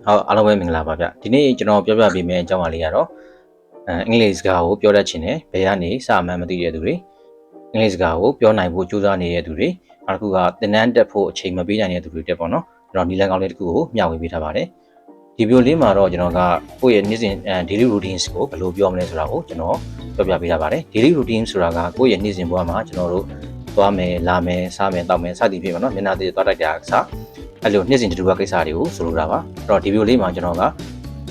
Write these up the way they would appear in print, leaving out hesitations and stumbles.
ဟုတ်အားလုံးပဲမင်္ဂလာပါဗျဒီနေ့ကျွန်တော်ပြောပြပေးမယ့်အကြောင်းအရာလေးကတော့အင်္ဂလိပ်စကားကိုပြောတတ်ချင်တယ်ဘယ်ကနေစမှန်းမသိတဲ့သူတွေအင်္ဂလိပ်စကားကိုပြောနိုင်ဖို့ကြိုးစားနေတဲ့သူတွေနောက်တစ်ခုကသင်တန်းတက်ဖို့အချိန်မပေးနိုင်တဲ့သူတွေတက်ပေါ့နော်ကျွန်တော်နီလန်ကောင်းလေးတစ်ခုကိုမျှဝေပေးထားပါတယ်ဒီဗီဒီယိုလေးမှာတော့ကျွန်တော်ကကိုယ့်ရဲ့နေ့စဉ် daily routines ကိုဘယ်လိုပြောမလဲဆိုတာကိုကျွန်တော်ပြောပြပေးထားပါတယ် daily routine ဆိုတာကကိုယ့်ရဲ့နေ့စဉ်ဘဝမှာကျွန်တော်တို့သွားမယ်လာမယ်စားမယ်တောက်မယ်စသည်ဖြင့်ပေါ့နော်မျက်နှာသေးသွားတိုက်တာအစားအဲ့လိုနေ့စဉ်တူတူကိစ္စတွေကိုဆိုလိုတာပါအဲ့တော့ဒီဗီဒီယိုလေးမှာကျွန်တော်က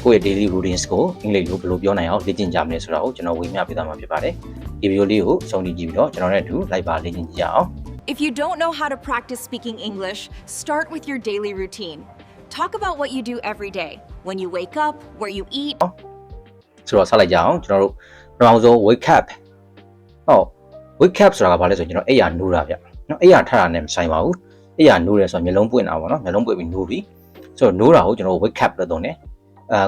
ကိုယ့်ရဲ့ daily routines ကိုအင်္ဂလိပ်လိုဘယ်လိုပြောနိုင်အောင်လေ့ကျင့်ကြမလဲဆိုတာကိုကျွန်တော်ဝေမျှပေးသွားမှာဖြစ်ပါတယ်ဒီဗီဒီယိုလေးကိုအဆုံးထိကြည့်ပြီးတော့ကျွန်တော်နဲ့အတူလိုက်ပါလေ့ကျင့်ကြအောင် If you don't know how to practice speaking English, start with your daily routine. Talk about what you do every day, when you wake up, where you eat. ဆိုတော့ဆက်လိုက်ကြအောင်ကျွန်တော်တို့ပထမဆုံး wake up ဟုတ် wake up ဆိုတာကဘာလဲဆိုရင်ကျွန်တော်အိယာနိုးတာဗျနော်အိယာထတာနဲ့မဆိုင်ပါဘူးအိယာနိုးတယ်ဆိုတော့မျက်လုံးပွင့်တာပေါ့နော်မျက်လုံးပွင့်ပြီးနိုးပြီဆိုတော့နိုးတာကိုကျွန်တော် wake up လို့သုံးတယ်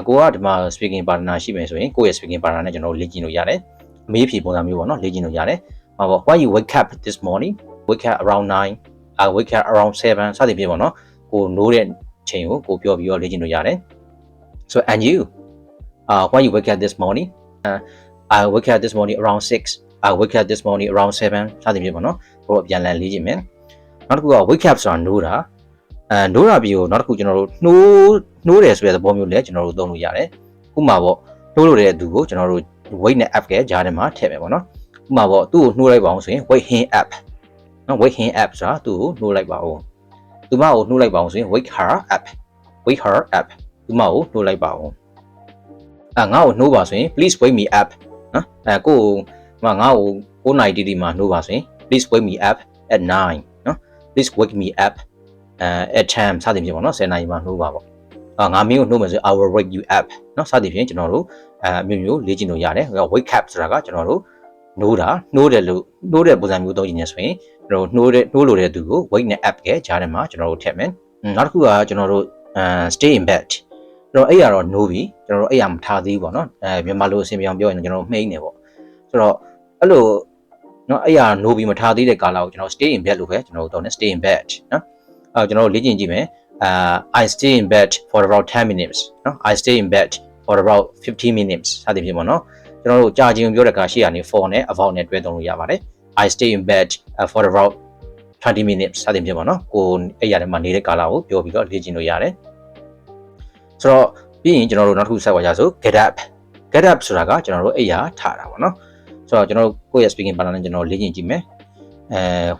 ကိုကဒီမှာ speaking partner ရှိမယ်ဆိုရင်ကိုယ့်ရဲ့ speaking partner နဲ့ကျွန်တော်လေ့ကျင့်လို့ရတယ်အမေးဖြေပုံစံမျိုးပေါ့နော်လေ့ကျင့်လို့ရတယ်ဟောပေါ့ why you wake up this morning wake up around 9 I wake up around 7စသဖြင့်ပေါ့နော်ကိုနိုးတဲ့ချိန်ကိုကိုပြောပြီးတော့လေ့ကျင့်လို့ရတယ် so and you why you wake up this morning I wake up this morning around 6 I wake up this morning around 7စသဖြင့်ပေါ့နော်ကိုတော့ပြန်လည်လေ့ကျင့်မယ်နောက်တစ်ခုက wake up ဆိုတာနိုးတာနိုးတာပြီးတော့နောက်တစ်ခုကျွန်တော်တို့နှိုးတယ်ဆိုတဲ့သဘောမျိုးလည်းကျွန်တော်တို့သုံးလို့ရတယ်ဥပမာပေါ့နှိုးလို့တဲ့သူကိုကျွန်တော်တို့ wake နဲ့ up ကကြားထဲမှာထည့်မယ်ပေါ့နော်ဥပမာပေါ့သူ့ကိုနှိုးလိုက်ပါအောင်ဆိုရင် wake him up နော် wake him up ဆိုတာသူ့ကိုနှိုးလိုက်ပါအောင်သူမကိုနှိုးလိုက်ပါအောင်ဆိုရင် wake her up wake her up သူမကိုနှိုးလိုက်ပါအောင်ငါ့ကိုနှိုးပါဆိုရင် please wake me up နော်ကိုငါ့ကို9 နာရီတိမှာနှိုးပါဆိုရင် please wake me up at 9နော် please wake me up at 10စသဖြင့်ပေါ့နော်10နာရီမှာနှိုးပါပေါ့ငါမင်းကိုနှိုးမယ်ဆိုရင် I will wake you up နော်စသဖြင့်ကျွန်တော်တို့မျိုးလေ့ကျင့်လို့ရတယ် wake up ဆိုတာကကျွန်တော်တို့နှိုးတာနှိုးတယ်လို့နှိုးတဲ့ပုံစံမျိုးသုံးရင်ဆိုရင်ကျွန်တော်နှိုးလို့တဲ့သူကို wake နဲ့ up ကကြားထဲမှာကျွန်တော်တို့ထည့်မယ်နောက်တစ်ခုကကျွန်တော်တို့stay in bed ကျွန်တော်အဲ့ရတော့နှိုးပြီကျွန်တော်တို့အဲ့ရမထားသေးဘူးပေါ့နော်မြန်မာလိုအဆင်ပြေအောင်ပြောရင်ကျွန်တော်တို့မှိန်းနေပေါ့ဆိုတော့အဲ့လိုနော်အဲ့ရနှိုးပြီးမထားသေးတဲ့ကာလကိုကျွန်တော် stay in bed လို့ပဲကျွန်တော်တို့သုံးတယ် stay in bed နော်ကျွန်တော်တို့လေ့ကျင့်ကြည့်မယ်I stay in bed for about 10 minutes နော် I stay in bed for about 15 minutes စသဖြင့်ပေါ့နော်ကျွန်တော်တို့ကြာချင်းပြောတဲ့အခါရှေ့ကနေ for နဲ့ about နဲ့တွဲသုံးလို့ရပါတယ် I stay in bed for about 20 minutes စသဖြင့်ပေါ့နော်ကိုအဲ့ရထဲမှာနေတဲ့ကာလကိုပြောပြီးတော့လေ့ကျင့်လို့ရတယ်ဆိုတော့ပြီးရင်ကျွန်တော်တို့နောက်တစ်ခုဆက်ပါကြဆို get up ဆိုတာကကျွန်တော်တို့အဲ့ရထားတာပေါ့နော်ဆိုတော့ကျွန်တော်တို့ကိုယ့်ရဲ့ speaking partner နဲ့ကျွန်တော်လေ့ကျင့်ကြည့်မယ်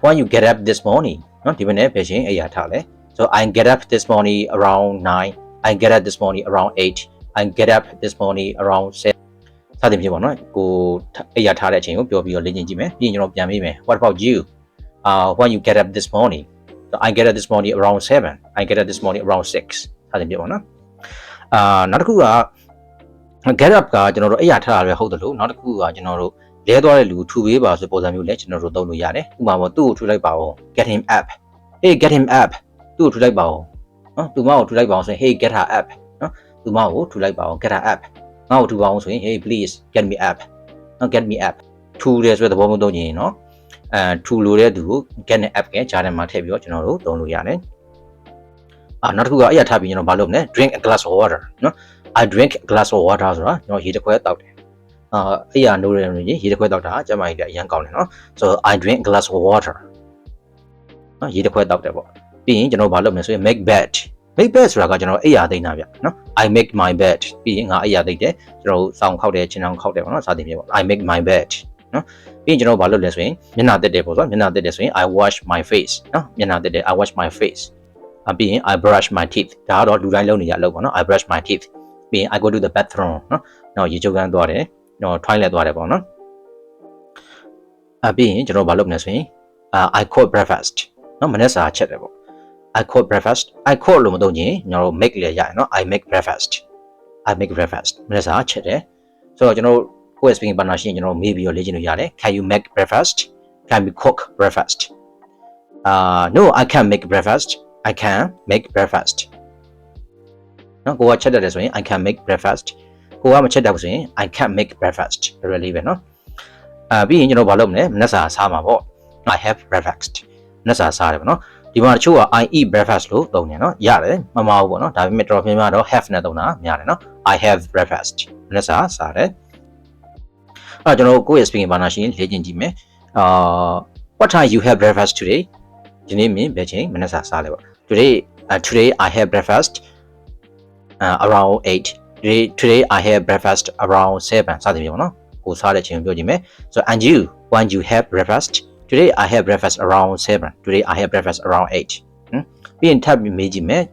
when you get up this morning နော်ဒီမနေ့ပဲရှင်အဲ့ရထားလဲ so I get up this morning around 9 I get up this morning around 8 I get up this morning around 7စသဖြင့်ပေါ့နော်ကိုအဲ့ရထားတဲ့အချိန်ကိုပြောပြီးတော့လေ့ကျင့်ကြည့်မယ်ပြီးရင်ကျွန်တော်ပြန်မေးမယ် what about you when you get up this morning so I get up this morning around 7 I get up this morning around 6စသဖြင့်ပေါ့နော်နောက်တစ်ခုက get up ကကျွန်တော်တို့အဲ့ရထားတာပဲဟုတ်တယ်လို့နောက်တစ်ခုကကျွန်တော်တို့လဲသွားတဲ့လူထူပေးပါဆိုပုံစံမျိုးလဲကျွန်တော်တို့သုံးလို့ရတယ်ဥပမာပေါ့သူ့ကိုထူလိုက်ပါဦး get him up hey get him up သူ့ကိုထူလိုက်ပါဦးနော်သူမကိုထူလိုက်ပါအောင်ဆိုရင် hey get her up နော်သူမကိုထူလိုက်ပါအောင် get her up ငါ့ကိုထူပါအောင်ဆိုရင် hey please get me up နော် get me up ထူတယ်ဆိုတဲ့သဘောမျိုးသုံးရင်နော်ထူလို့တဲ့သူကို get နဲ့ up ကကြားထဲမှာထည့်ပြီးတော့ကျွန်တော်တို့သုံးလို့ရတယ်နောက်တစ်ခုကအဲ့ရထားပြီးကျွန်တော်မလုပ်နဲ့ drink a glass of water နော် I drink a glass of water ဆိုတာကျွန်တော်ရေတစ်ခွက်တောက်တယ်အဲ့ရနိုးတယ်ရေတစ်ခွက်တောက်တာကျမကြီးလည်းအရင်ကောင်းတယ်နော် so I drink a glass of water နော်ရေတစ်ခွက်တောက်တယ်ပေါ့ပြီးရင်ကျွန်တော်ဘာလုပ်မလဲဆိုရင် make bed ဆိုတာကကျွန်တော်အိယာသိမ်းတာဗျနော် I make my bed ပြီးရင်ငါအိယာသိမ်းတယ်ကျွန်တော်စောင်းခောက်တယ်ချင်းအောင်ခောက်တယ်ပေါ့နော်စသဖြင့်ပေါ့ I make my bed နော်ပြီးရင်ကျွန်တော်ဘာလုပ်လဲဆိုရင်မျက်နှာတက်တယ်ပေါ့ဆိုမျက်နှာတက်တယ်ဆိုရင် I wash my face နော်မျက်နှာတက်တယ် I wash my face ပြီးရင် I brush my teeth ဒါကတော့လူတိုင်းလုပ်နေကြအလုပ်ပေါ့နော် I brush my teeth ပြီးရင် I go to the bathroom နော်ရေချိုးခန်းသွားတယ်နော် toilet သွားတယ်ပေါ့နော်ပြီးရင်ကျွန်တော်ဘာလုပ်မလဲဆိုရင်I cook breakfast နော်မနေ့စာချက်တယ်ပေါ့I cook breakfast I cook လို့မသုံးရင်ကျွန်တော် make လည်းရရနော် I make breakfast မနေ့စာချက်တယ်ဆိုတော့ကျွန်တော်ကိုယ့် speaking partner ရှိရင်ကျွန်တော်မေးပြီးတော့လေ့ကျင့်လို့ရတယ် Can you make breakfast Can we cook breakfast No I can't make breakfast I can make breakfast နော်ကိုကချက်တယ်ဆိုရင် I can make breakfast ကိုကမချက်တော့ဆိုရင် I can't make breakfast ဘယ်လိုလဲပဲနော်ပြီးရင်ကျွန်တော်ဘာလုပ်မလဲမနေ့စာစားမှာပေါ့ I have breakfast မနေ့စာစားတယ်ပေါ့နော် ဒီမှာတချို့က I eat breakfast လို့သုံးတယ်နော်ရတယ်မမဟုတ်ပေါ့နော်ဒါပေမဲ့တော်တော်များများတော့ have နဲ့သုံးတာများတယ်နော် I have breakfast မနေ့စားတယ်အဲ့ကျွန်တော်ကိုယ့်ရဲ့ speaking ဘာသာရှင်လေ့ကျင့်ကြည့်မယ်what time you have breakfast today ဒီနေ့မင်းဘယ်ချိန်မနေ့စားလဲပေါ့ today I have breakfast around 8 today I have breakfast around 7စသဖြင့်ပေါ့နော်ကိုစားတဲ့ချိန်ကိုပြောကြည့်မယ် so and you when you have breakfast today I have breakfast around 7 today I have breakfast around 8ပြီးရင်ထပ်ပြီးမေးကြည့်မယ်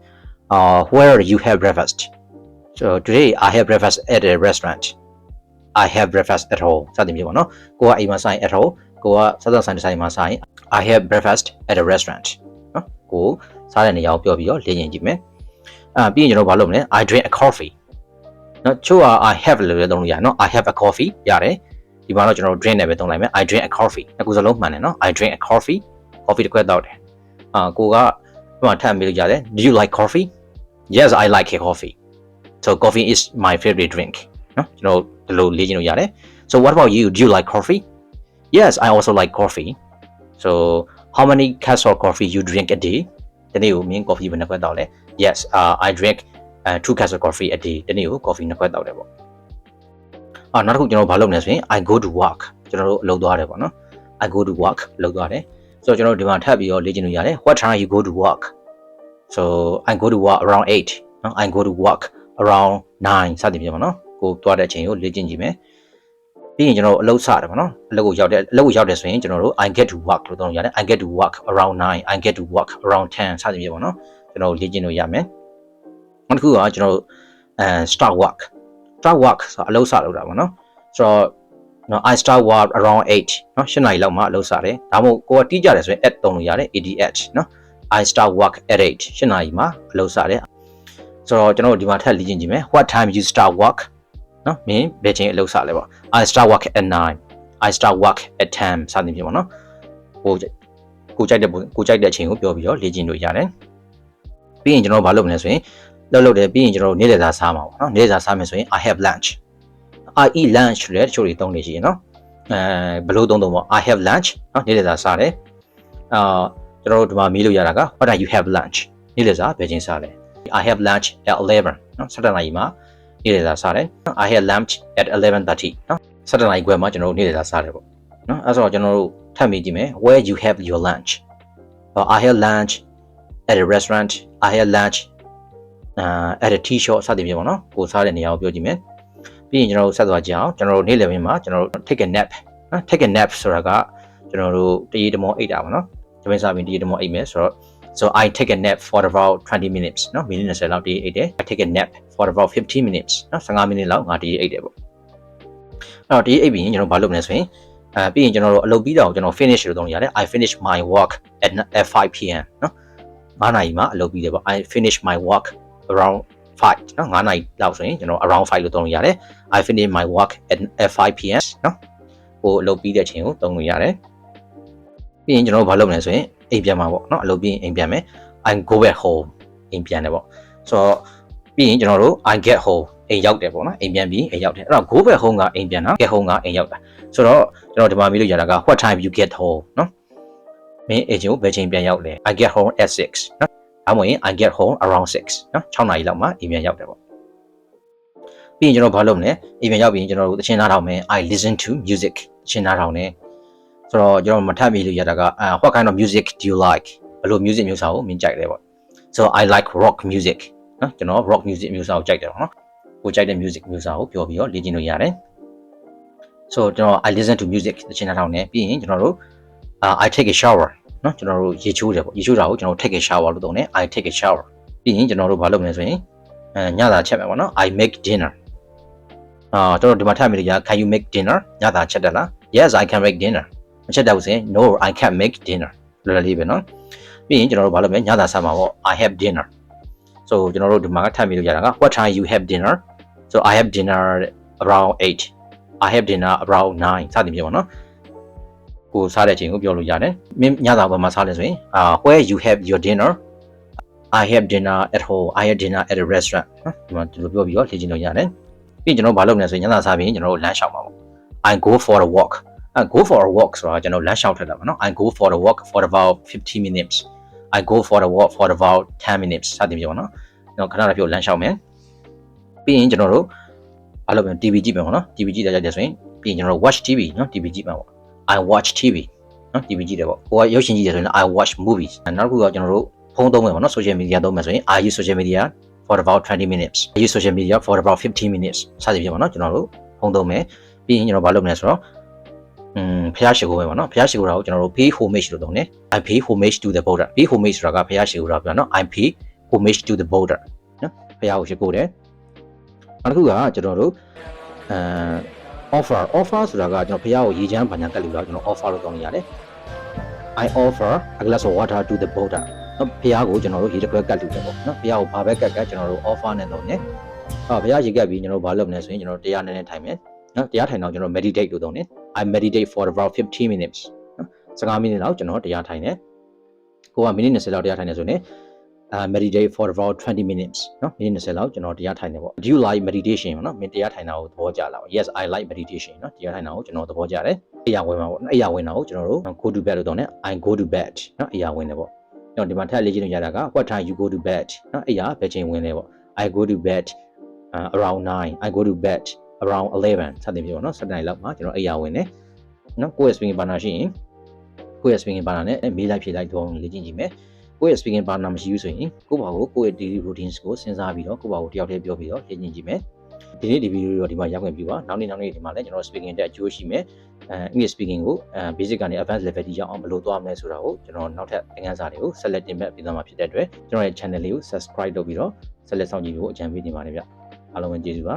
where you have breakfast so today I have breakfast at a restaurant I have breakfast at home စသဖြင့်ပေါ့နော်ကိုကအိမ်မှာဆိုင် at home ကိုကစားသောက်ဆိုင်တစ်ဆိုင်မှာဆိုင် I have breakfast at a restaurant နော်ကိုစားတဲ့နေရာကိုပြောပြီးတော့လေ့ကျင့်ကြည့်မယ်ပြီးရင်ကျွန်တော်ဘာလုပ်မလဲ I drink a coffee နော်ချို့က I have လို့လည်းသုံးလို့ရတယ်နော် I have a coffee ရတယ်ဒီမှာတော့ကျွန်တော် drink နဲ့ပဲသုံးလိုက်မယ် I drink a coffee အခုစလုံးမှန်တယ်နော် I drink a coffee တစ်ခွက်တောက်တယ်ကိုကဒီမှာထပ်ပြီးလို့ရတယ် Do you like coffee Yes I like a coffee so coffee is my favorite drink နော်ကျွန်တော်ဒီလိုလေ့ကျင့်လို့ရတယ် So what about you Do you like coffee Yes I also like coffee so how many cups of coffee you drink a day ဒီနေ့ကိုမင်း coffee ဘယ်နှခွက်တောက်လဲ Yes I drink 2 cups of coffee a day ဒီနေ့ကို coffee 2ခွက်တောက်တယ်ပေါ့နောက်တစ်ခုကျွန်တော်ဘာလုပ်မလဲဆိုရင် I go to work ကျွန်တော်တို့အလုပ်သွားတယ်ပေါ့နော် I go to work အလုပ်သွားတယ်ဆိုတော့ကျွန်တော်ဒီမှာထပ်ပြီးတော့လေ့ကျင့်လို့ရတယ် What time you go to work so I go to work around 8နော် I go to work around 9စသဖြင့်ပေါ့နော်ကိုသွားတဲ့အချိန်ကိုလေ့ကျင့်ကြည့်မယ်ပြီးရင်ကျွန်တော်အလုပ်စတယ်ပေါ့နော်အလုပ်ကိုရောက်တယ်ဆိုရင်ကျွန်တော်တို့ I get to work လို့သုံးလို့ရတယ် I get to work around 9 I get to work around 10စသဖြင့်ပေါ့နော်ကျွန်တော်လေ့ကျင့်လို့ရမယ်နောက်တစ်ခုကကျွန်တော်start work ဆိုအလုပ်စလုပ်တာပေါ့နော်ဆိုတော့ I start work around 8နော်7 နာရီလောက်မှအလုပ်စတယ်ဒါမှမဟုတ်ကိုကတီးကြတယ်ဆိုရင် at သုံးလို့ရတယ် at နော် I start work at 8 7 နာရီမှအလုပ်စတယ်ဆိုတော့ကျွန်တော်ဒီမှာထပ်လေ့ကျင့်ကြည့်မယ် What time you start work နော်မင်းဘယ်ချိန်အလုပ်စလဲပေါ့ I start work at 9 I start work at 10စသဖြင့်ပေါ့နော်ကိုကြိုက်တဲ့အချိန်ကိုပြောပြီးတော့လေ့ကျင့်လို့ရတယ်ပြီးရင်ကျွန်တော်ဘာလုပ်မလဲဆိုရင်လုပ်တယ်ပြီးရင်ကျွန်တော်နေ့လည်စာစားမှာပေါ့နော်နေ့လည်စာစားမယ်ဆိုရင် I have lunch I eat lunch ဆိုတဲ့တချို့တွေသုံးနေရှိရနော်ဘယ်လိုသုံးပေါ့ I have lunch နော်နေ့လည်စာစားတယ်ကျွန်တော်တို့ဒီမှာမေးလို့ရတာက What are you have lunch နေ့လည်စာဘယ်ချိန်စားလဲ I have lunch at 11နော်7 နာရီမှာနေ့လည်စာစားတယ် I have lunch at 11:30နော်7 နာရီခွဲမှာကျွန်တော်တို့နေ့လည်စာစားတယ်ပေါ့နော်အဲ့ဆိုတော့ကျွန်တော်တို့ထပ်မေးကြည့်မယ် Where you have your lunch I have lunch at a restaurant I have lunch at a tea shop စသဖြင့်ပေါ့နော်ကိုစားတဲ့နေရာကိုပြောကြည့်မယ်ပြီးရင်ကျွန်တော်တို့ဆက်သွားကြအောင်ကျွန်တော်တို့နေ့လည်ပိုင်းမှာကျွန်တော်တို့ take a nap နော် take a nap ဆိုတာကကျွန်တော်တို့တရေတမောအိတ်တာပေါ့နော်ဒီပိုင်းစားပြီးတရေတမောအိတ်မယ်ဆိုတော့ so I take a nap for about 20 minutes နော်မိနစ်20လောက်တရေအိတ်တယ် I take a nap for about 15 minutes နော်15မိနစ်လောက်ငါတရေအိတ်တယ်ပေါ့အဲ့တော့တရေအိတ်ပြီးရင်ကျွန်တော်ဘာလုပ်မလဲဆိုရင်ပြီးရင်ကျွန်တော်တို့အလုပ်ပြီးတာကိုကျွန်တော် finish လို့သုံးရတယ် I finish my work at 5 pm နော်9 နာရီမှာအလုပ်ပြီးတယ်ပေါ့ I finish my work around 5နော်9 နာရီလောက်ဆိုရင်ကျွန်တော် around 5လို့သုံးလို့ရတယ် I finish my work at 5 pm နော်ဟိုအလုပ်ပြီးတဲ့အချိန်ကိုသုံးလို့ရတယ်ပြီးရင်ကျွန်တော်ဘာလုပ်မလဲဆိုရင်အိမ်ပြန်မှာပေါ့နော်အလုပ်ပြီးရင်အိမ်ပြန်မယ် I go back home အိမ်ပြန်တယ်ပေါ့ဆိုတော့ပြီးရင်ကျွန်တော်တို့ I get home အိမ်ရောက်တယ်ပေါ့နော်အိမ်ပြန်ပြီးအိမ်ရောက်တယ်အဲ့တော့ go back home ကအိမ်ပြန်တာ get home ကအိမ်ရောက်တာဆိုတော့ကျွန်တော်ဒီမှာမေးလို့ရတာက what time you get home နော်မင်းအိမ်ကိုဘယ်ချိန်ပြန်ရောက်လဲ I get home at 6နော်အမွေ I get home around 6နော်6 နာရီလောက်မှအိမ်ပြန်ရောက်တယ်ပေါ့ပြီးရင်ကျွန်တော်ဘာလုပ်မလဲအိမ်ပြန်ရောက်ပြီးရင်ကျွန်တော်တို့သချင်းနားထောင်မယ် I listen to music သချင်းနားထောင်တယ်ဆိုတော့ကျွန်တော်မထပ်မိလို့ရတာကwhat kind of music do you like ဘယ်လို music မျိုးစာကိုမင်းကြိုက်လဲပေါ့ so I like rock music နော်ကျွန်တော် rock music မျိုးစာကိုကြိုက်တယ်ပေါ့နော်ကိုကြိုက်တဲ့ music မျိုးစာကိုပြောပြီးတော့လေ့ကျင့်လို့ရတယ် so ကျွန်တော် I listen to music သချင်းနားထောင်တယ်ပြီးရင်ကျွန်တော်တို့I take a shower နော်ကျွန်တော်တို့ရေချိုးတယ်ပေါ့ရေချိုးတာကိုကျွန်တော် take a shower လို့သုံးတယ် I take a shower ပြီးရင်ကျွန်တော်တို့ဘာလုပ်မလဲဆိုရင်ညစာချက်မယ်ပေါ့နော် I make dinner ကျွန်တော်ဒီမှာထပ်မိလို့ရ Can you make dinner ညစာချက်တယ်လား Yes I can make dinner မချက်တော့ဘူးဆိုရင် No I can't make dinner လောလောလေးပဲနော်ပြီးရင်ကျွန်တော်တို့ဘာလုပ်မလဲညစာစားမှာပေါ့ I have dinner so ကျွန်တော်တို့ဒီမှာထပ်မိလို့ရတာက What time you have dinner so I have dinner around 8 I have dinner around 9စသဖြင့်ပေါ့နော်ကိုစားတဲ့အချိန်ကိုပြောလို့ရတယ်မင်းညစာဘာမှစားလဲဆိုရင်where you have your dinner I have dinner at home I have dinner at a restaurant နော်ဒီမှာဒီလိုပြောပြီးတော့လေ့ကျင့်လို့ရတယ်ပြီးရင်ကျွန်တော်ဘာလုပ်မလဲဆိုရင်ညစာစားပြီးရင်ကျွန်တော်တို့လမ်းလျှောက်မှာပေါ့ I go for a walk go for a walk ဆိုတာကျွန်တော်လမ်းလျှောက်ထက်တာပေါ့နော် I go for a walk for about 15 minutes I go for the walk for about 10 minutes စသည်ပြောနော်ကျွန်တော်ခဏတစ်ဖြုတ်လမ်းလျှောက်မယ်ပြီးရင်ကျွန်တော်တို့ဘာလို့လဲ TV ကြည့်မယ်ပေါ့နော် TV ကြည့်ကြတယ်ဆိုရင်ပြီးရင်ကျွန်တော်တို့ watch TV နော် TV ကြည့်မှာပေါ့ I watch TV နော် TV ကြည့်တယ်ပေါ့ဟိုကရုပ်ရှင်ကြည့်တယ်ဆိုရင် I watch movies နောက်တစ်ခုကကျွန်တော်တို့ဖုန်းသုံးမယ်ပေါ့နော် social media သုံးမယ်ဆိုရင် I use social media for about 20 minutes I use social media for about 15 minutes စသည်ပြောပေါ့နော်ကျွန်တော်တို့ဖုန်းသုံးမယ်ပြီးရင်ကျွန်တော်ဘာလုပ်မလဲဆိုတော့ဖျားရှိခိုးပဲပေါ့နော်ဖျားရှိခိုးတာကိုကျွန်တော်တို့ pay homage လို့သုံးတယ် I pay homage to the border pay homage ဆိုတာကဖျားရှိခိုးတာပြောနော် I pay homage to the border နော်ဖျားကိုရှိခိုးတယ်နောက်တစ်ခုကကျွန်တော်တို့offer ဆိုတာကကျွန်တော်ဖျားကိုရေချမ်းဘာညာကတ်လို့တော့ကျွန်တော် offer လို့သုံးနေရတယ် I offer a glass of water to the border နော်ဖျားကိုကျွန်တော်တို့ရေတစ်ခွက်ကတ်လို့တယ်ပေါ့နော်ဖျားကိုဘာပဲကတ်ကျွန်တော်တို့ offer နဲ့သုံးတယ်ဖျားရေကတ်ပြီးကျွန်တော်ဘာလုပ်မလဲဆိုရင်ကျွန်တော်တရားနဲ့ထိုင်မယ်နော်တရားထိုင်တော့ကျွန်တော် meditate လို့သုံးတယ် I meditate for about 15 minutes နော်15မိနစ်လောက်ကျွန်တော်တရားထိုင်တယ်ကိုကမိနစ်20လောက်တရားထိုင်နေဆိုရင်meditate for about 20 minutes နော်မိနစ်20လောက်ကျွန်တော်တရားထိုင်နေပေါ့ Do you like meditation ပေါ့နော်မင်းတရားထိုင်တာကိုသဘောကျလား Yes I like meditation နော်တရားထိုင်တာကိုကျွန်တော်သဘောကျတယ်အိယာဝင်မှာပေါ့အိယာဝင်တာကိုကျွန်တော်တို့ go to bed လို့သုံးတယ် I go to bed နော်အိယာဝင်တယ်ပေါ့နော်ဒီမှာထပ်လေ့ကျင့်လို့ရတာက what time you go to bed နော်အိယာဘယ်ချိန်ဝင်လဲပေါ့ I go to bed around 9 I go to bed around 11စသဖြင့်ပေါ့နော်7 နိုင်လောက်မှာကျွန်တော်အိယာဝင်တယ်နော်ကိုယ့်ရဲ့ speaking partner ရှိရင်ကိုယ့်ရဲ့ speaking partner နဲ့မေးလိုက်ဖြေလိုက်တော့လေ့ကျင့်ကြည့်မယ်ကိုယ့်ရဲ့ speaking partner မရှိဘူးဆိုရင်ကိုယ့်ဘာကိုယ့်ရဲ့ daily routines ကိုစဉ်းစားပြီးတော့ကိုယ့်ဘာကိုတယောက်တည်းပြောပြီးတော့လေ့ကျင့်ကြည့်မယ်ဒီနေ့ဒီဗီဒီယိုတော့ဒီမှာရောက်ခွင့်ပြုပါနောက်နေ့ဒီမှာလည်းကျွန်တော် speaking တက်အကျိုးရှိမယ်English speaking ကိုbasic ကနေ advanced level ထိရောက်အောင်ဘယ်လိုသွားမလဲဆိုတာကိုကျွန်တော်နောက်ထပ်သင်ခန်းစာတွေကိုဆက်လက်တင်ပြပေးသွားမှာဖြစ်တဲ့အတွက်ကျွန်တော်ရဲ့ channel လေးကို subscribe လုပ်ပြီးတော့ဆက်လက်စောင့်ကြည့်ဖို့အကြံပေးနေပါတယ်ဗျအားလုံးပဲကျေးဇူးပါ